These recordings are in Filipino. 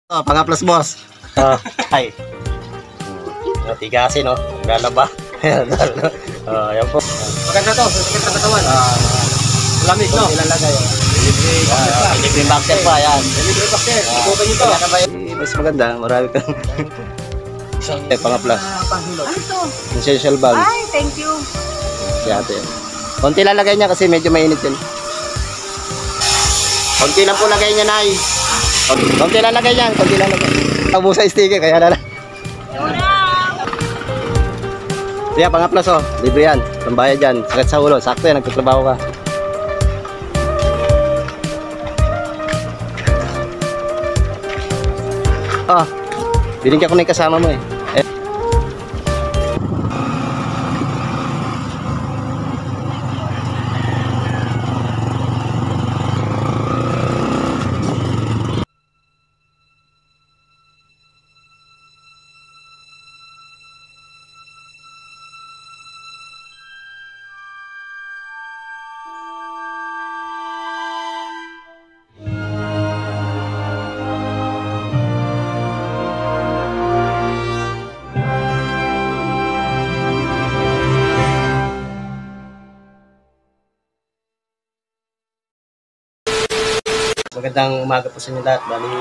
Oh, pang-plus boss. Ay. Tigasin, no? Lalaba. Ayan po. Maganda to, sakit sa katawan. Lamig, no? Ilalagay. Libre boxer pa, yan. Libre boxer. Ikutan nyo to. Mas maganda, marami kang pang-plus. Ano to? Essential bag. Ay, thank you. Si ate. Konti lang lagay niya kasi medyo mainit yun. Konti lang po lagay niya, Nay. Konti lang lagay niya, konti lang lagay. Tabo sa sticker, kaya na lang. Kaya pang-plus, oh. Libre yan. Tambayad yan. Sakit sa ulo. Sakto yan, nagtatrabaho ka. Ah, binigyan ko na yung kasama mo eh. Magandang umaga po sa inyo lahat. Bali,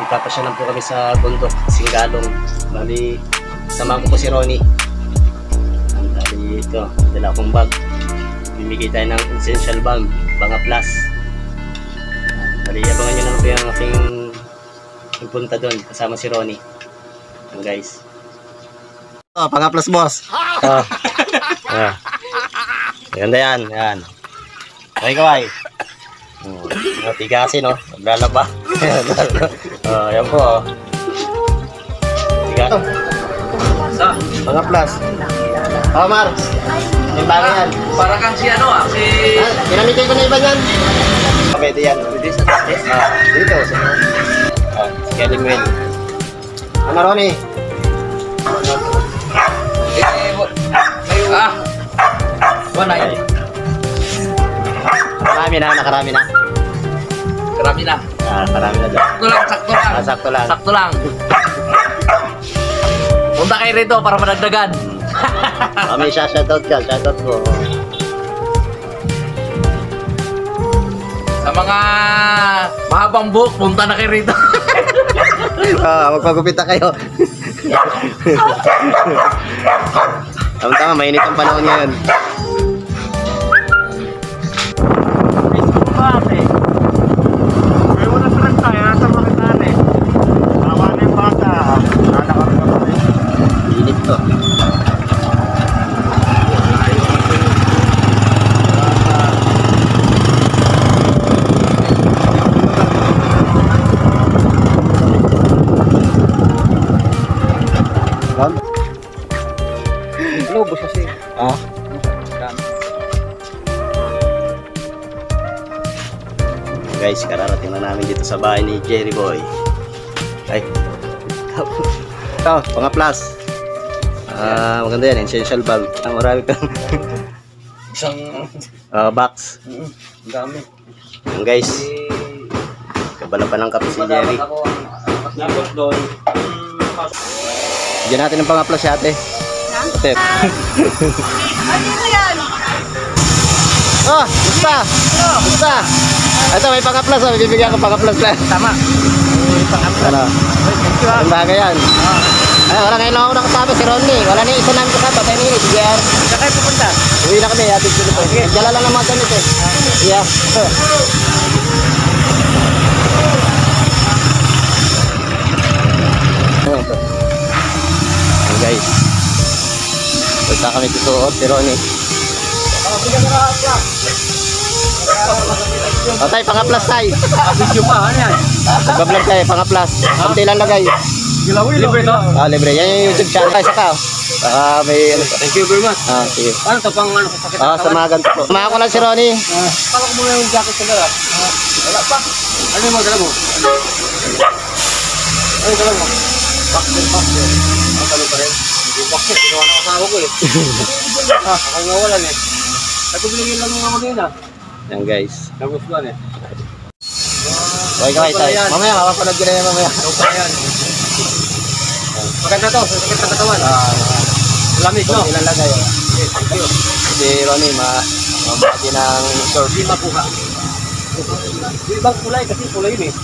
ipapasyalan po kami sa bundok, Singgalong. Bali, samahan ko po si Ronnie. Bali, ito, dala akong bag. Bimigay tayo ng essential bag, pang-plus. Bali, abangan nyo lang po yung aking punta doon, kasama si Ronnie. Yan guys. Oh, pang-plus boss. Oh. Ganda yan, yan. Okay, kaway. Tigasin, no? Lalaba. Ayan po, oh. Tigasin. Pang-plus. Oh, Mar. Yung bagay yan. Para kang si ano si... Pinamigay ko na iba yan. Pwede yan. Pwede sa tatis. Dito. Si Kelly Will. Ano, Ronnie? Wala yan. Nakarami na. Karami na. Marami na dyan. Sakto lang. Sakto lang. Sakto lang. Punta kayo rito para madagdagan. May shoutout ka. Shoutout ko. Sa mga mahabang buhok, punta na kayo rito. Magpagupit na kayo. Tama-tama, mainit ang panahon ngayon. Init to. Lubos kasi. Guys, kararating na namin dito sa bahay ni Jerry Boy. Ay. Ito, pang-plus. Maganda yan, essential bag. Marami kang Isang... box. dami. Yan guys. Kabala pa ng kape si Jerry. Dapat doon. Diyan natin ang pang-plus si ate. Ate. Ano yan? Oh, gusta. Gusta. Ito, may pang-plus. Oh. Bibigyan ko pang-plus lang. Tama. Ano? Ang bagay yan. Ay, wala ngayon lang ako nakasama si Ronnie. Wala na isa namin kasama. Tayo ni JR. Saan kayo pupunta? Uwi na kami. Ating sila po. Dala lang naman kami. Yeah. Hey guys. Punta kami susuot si Ronnie. O tayo, pang-plus tayo. Video pa, ano yan? Nagbablog tayo, pang-plus. Kunti lang lagay. Libre to? Libre. Yan yung YouTube channel. Tayo saka. May ano. Thank you very much. Sige. Ano to pang ano sa sakit? Sa mga ganito po. Samahan ko lang si Ronnie. Pala ko muna yung jacket ko dala. Wala pa. Ano yung magdala mo? Ano yung dala mo? Boxer. Matalo pa rin. Hindi boxer. Ginawa ng asawa ko eh. Ako nga walan eh. Ako binigyan lang yung mga mag-ina. Yan guys. Nagustuhan eh. Okay, kaway tayo. Mamaya, mapapanood ko na yan mamaya. Ikaw pa yan. Maganda to, sa sakit ng katawan. Lamig, no? Kung ilalagay. Okay, thank you. Si Ronnie, mamati ng short. Hindi makuha. Yung ibang kulay kasi kulay yun eh.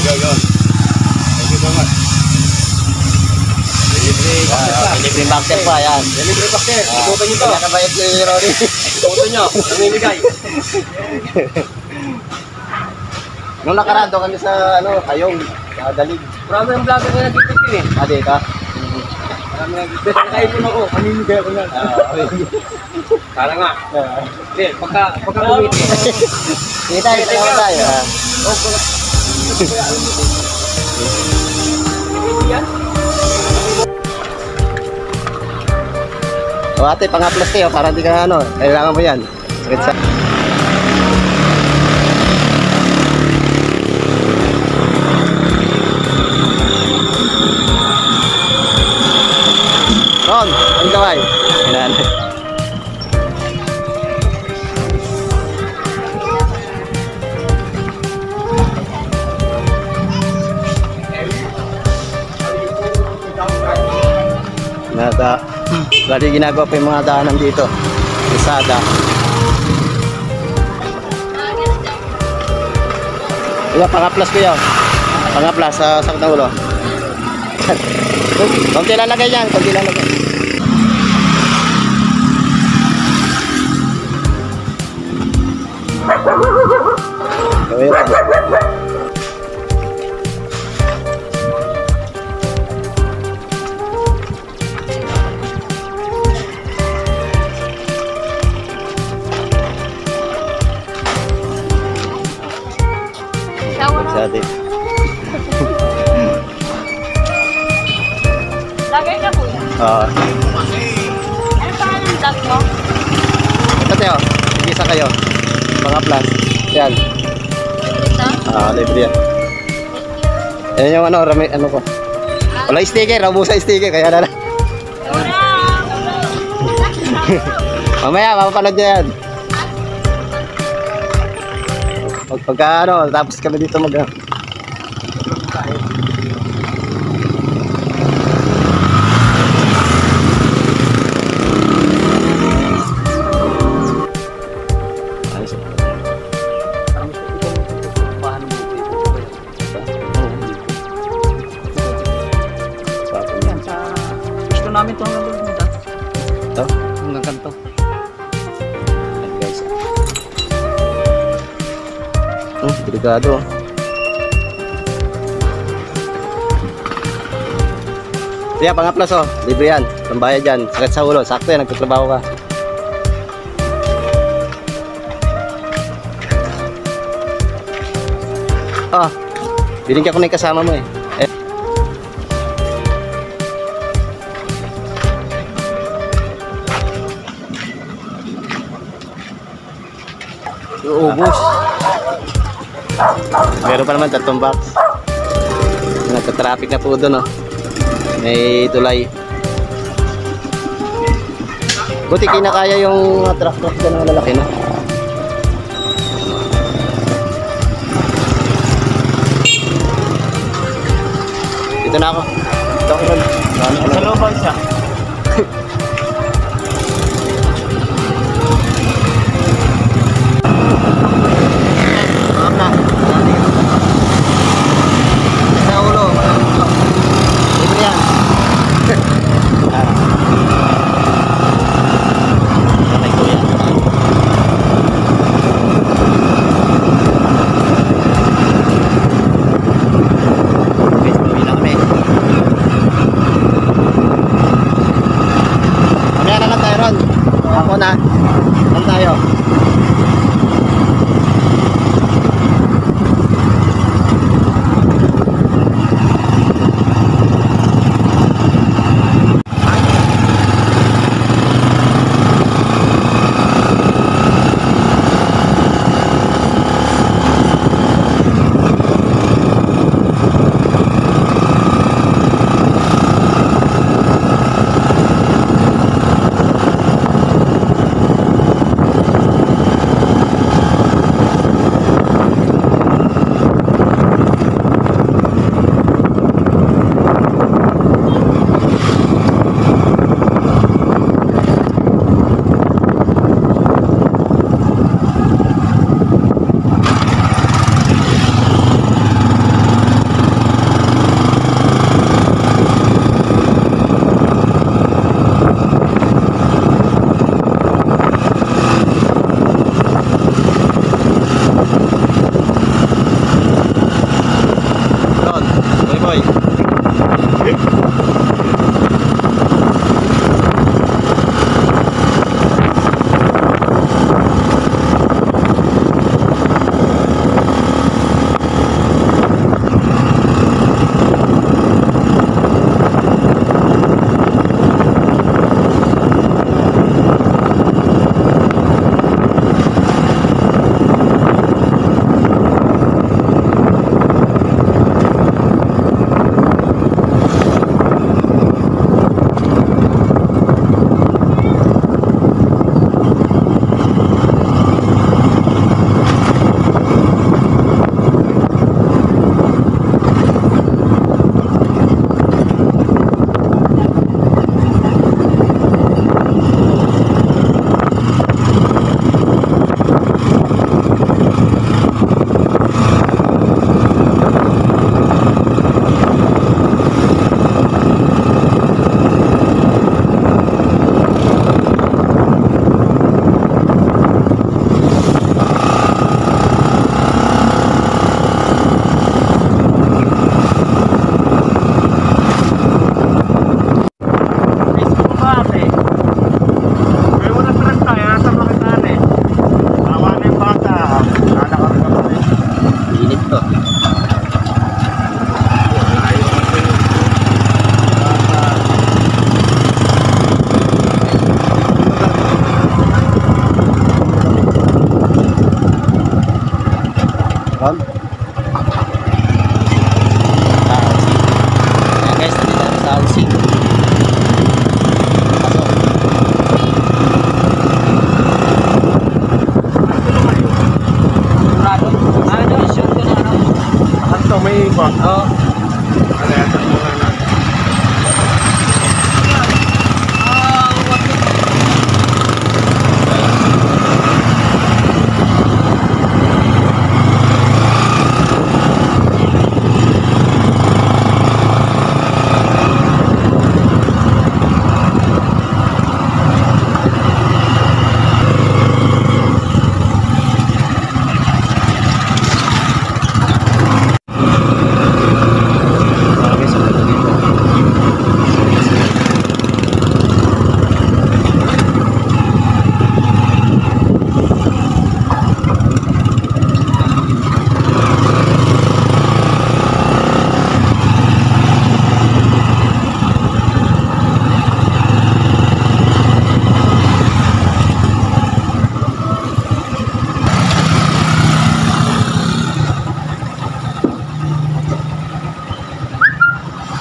Go. Thank you so much. Libreng boxer pa, yan. Delivery Baxter, ikutan nyo to. Nakabait ni Ronnie. Ikutan nyo, namimigay. Nung nakaraan doon kami sa, Ayong, sa Dalig. Marami ang vlogger na nagtitipin eh. Ade ka? Marami ang nagtitipin. Nakaipon ako, mamimigay ako yan. Kala nga. Hindi, pagka kumiti. Sige tayo, tayo. O ate, pang-aplas kayo, para hindi ka kailangan mo yan. Sakit sa... Ron, ang gaway. Hinanay. Bali ginagawa pa yung mga daanan dito. Isada. Iya, pang-aplas ko yun. Pang-aplas sa sakit ng ulo. Kunti lalagay yan, kunti lalagay. Gawin lang. Dati. Lagay ka po yan. Oo. Ano pa ang vlog mo? Ito tayo, isa kayo. Mga plus. Yan. Ito? Libre yan. Yan yung ano ko. Wala sticker, naubusan sticker, kaya na lang. Mamaya, mapapanood niya yan. Pagka tapos kami dito mag Gusto namin ito hanggang doon. Ito? Hanggang kanto. Guys. Delikado. Kaya pang-aplas libre yan. Pambayad yan. Sakit sa ulo. Sakto yan, nagtatrabaho ka. Binigyan ko na yung kasama mo eh. Ubus. Meron pa naman 3 box. Nagka-traffic na po doon May tulay. Buti kinakaya yung truck-truck dyan ng lalaki na. Dito na ako. Dito ako ron. Sa looban siya. Sa ulo. Libre yan. Kamay ko yan. Guys, pumila kami. Ito. Ron? Ayan guys, dito kami sa housing. Pasok. Prado. Ano, shoot ko na ano. Saan to? May iba? Oo. Ano yan? Saan mo na? Okay, so dito.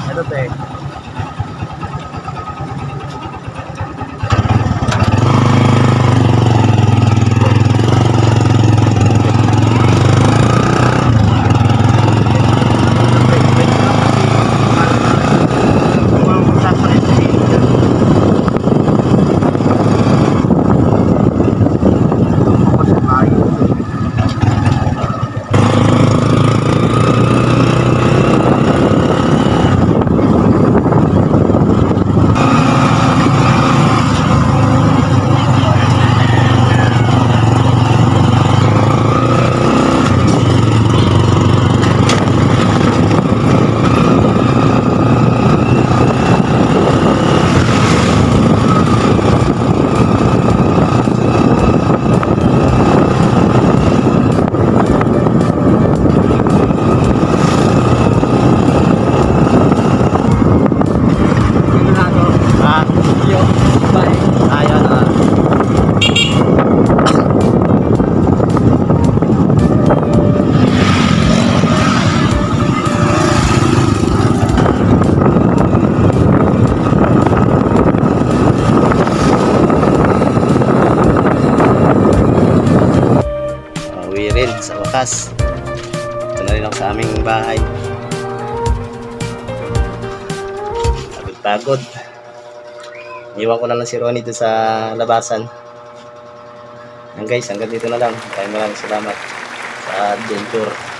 Ano to eh? Uwi rin sa wakas. Ito na rin ako sa aming bahay. Pagod-pagod. Iwan ko na lang si Ronnie doon sa labasan. Yan guys, hanggang dito na lang. Maraming salamat sa adventure.